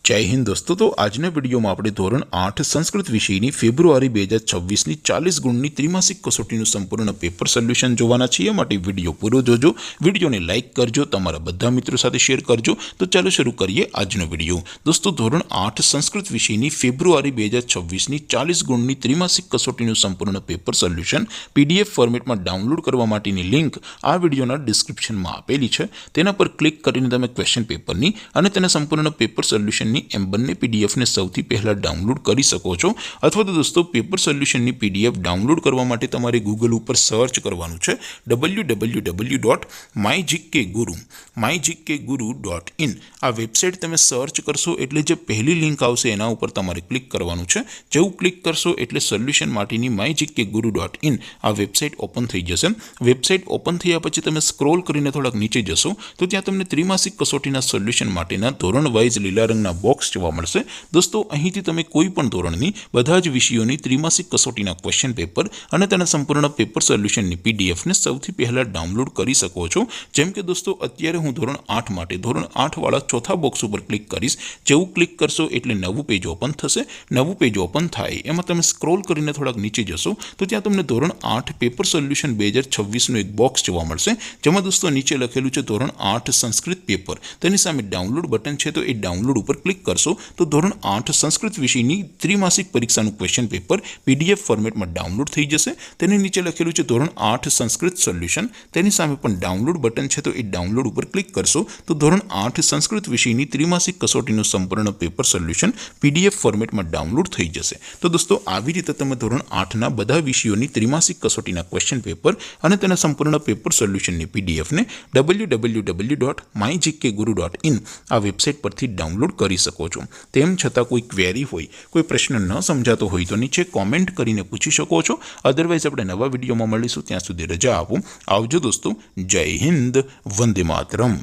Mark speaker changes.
Speaker 1: जय हिंद दोस्तों। तो આજના વિડીયોમાં આપણે ધોરણ 8 સંસ્કૃત વિષયની ફેબ્રુઆરી 2026ની 40 ગુણની ત્રિમાસિક કસોટીનું સંપૂર્ણ પેપર સોલ્યુશન જોવાના છીએ। માટે વિડીયો પૂરો જોજો, વિડીયોને લાઇક કરજો, તમારા બધા મિત્રો સાથે શેર કરજો। તો ચાલો શરૂ કરીએ આજનો વિડીયો। દોસ્તો ધોરણ 8 સંસ્કૃત વિષયની ફેબ્રુઆરી 2026ની 40 ગુણની ત્રિમાસિક કસોટીનું સંપૂર્ણ પેપર સોલ્યુશન પીડીએફ ફોર્મેટમાં ડાઉનલોડ કરવા માટેની લિંક આ વિડીયોના ડિસ્ક્રિપ્શનમાં આપેલી છે। તેના પર ક્લિક કરીને તમે ક્વેશ્ચન પેપરની અને તેના સંપૂર્ણ પેપર સોલ્યુશન एम बने पीडीएफ ने सौथी पहला डाउनलॉड करी सको छो। अथवा तो दोस्तों पेपर सोल्यूशन नी पीडीएफ डाउनलॉड करवा माटे तमारे गूगल पर सर्च करवानुं छे www.mygkguru.in आ वेबसाइट तमे सर्च करशो एटले जे पहली लिंक आवशे एना उपर तमारे क्लिक करवानुं छे। जेवुं क्लिक करशो एटले सोल्यूशन माटेनी mygkguru.in आ वेबसाइट ओपन थई जशे। वेबसाइट ओपन थया पछी तमे स्क्रॉल करीने थोड़ाक नीचे जशो तो त्यां तमने त्रिमासिक कसोटीना सोल्यूशन माटेना धोरण वाइज लीला रंगना बॉक्स जोवा मळशे। दोस्तों અહીંથી તમે કોઈ પણ ધોરણની બધા જ વિષયોની ત્રિમાસિક કસોટીના ક્વેશ્ચન પેપર અને તેના સંપૂર્ણ પેપર સોલ્યુશનની પીડીએફ ને સૌથી પહેલા ડાઉનલોડ કરી શકો છો। જેમ કે દોસ્તો અત્યારે હું ધોરણ 8 માટે ધોરણ 8 વાળા ચોથા બોક્સ ઉપર ક્લિક કરીશ। જેવું ક્લિક કરશો એટલે નવું પેજ ઓપન થશે। નવું પેજ ઓપન થાય એમાં તમે સ્ક્રોલ કરીને થોડાક નીચે જશો તો ત્યાં તમને ધોરણ 8 પેપર સોલ્યુશન 2026 નું એક બોક્સ જોવા મળશે। જેમાં દોસ્તો નીચે લખેલું છે ધોરણ 8 સંસ્કૃત પેપર, તેની સામે ડાઉનલોડ બટન છે તો એ ડાઉનલોડ ઉપર क्लिक करशो तो धोरण 8 संस्कृत विषयनी त्रिमासिक परीक्षाનું क्वेश्चन पेपर पीडीएफ फॉर्मेट में डाउनलॉड थई जशे। तेनी नीचे लखेलुं छे धोरण 8 संस्कृत सोल्यूशन, तेनी सामे पण डाउनलॉड बटन छे तो ए डाउनलॉड पर क्लिक करशो तो धोरण 8 संस्कृत विषयनी त्रिमासिक कसोटीનું संपूर्ण पेपर सोल्यूशन पीडीएफ फॉर्मेट में डाउनलॉड थई जशे। तो दोस्तों આવી રીતે તમે ધોરણ 8 ના બધા વિષયોની ત્રિમાસિક કસોટીના ક્વેશ્ચન પેપર અને તેના સંપૂર્ણ પેપર સોલ્યુશનની પીડીએફ ને www.mygkguru.in આ વેબસાઇટ પરથી ડાઉનલોડ કરી શકો છો। તેમ છતાં કોઈ ક્વેરી હોય, કોઈ પ્રશ્ન ન સમજાતો હોય તો નીચે કોમેન્ટ કરીને પૂછી શકો છો। અધરવાઇઝ આપણે નવા વિડીયોમાં મળીશું, ત્યાં સુધી રજા આપો। આવજો દોસ્તો, જય હિન્દ, વંદે માતરમ।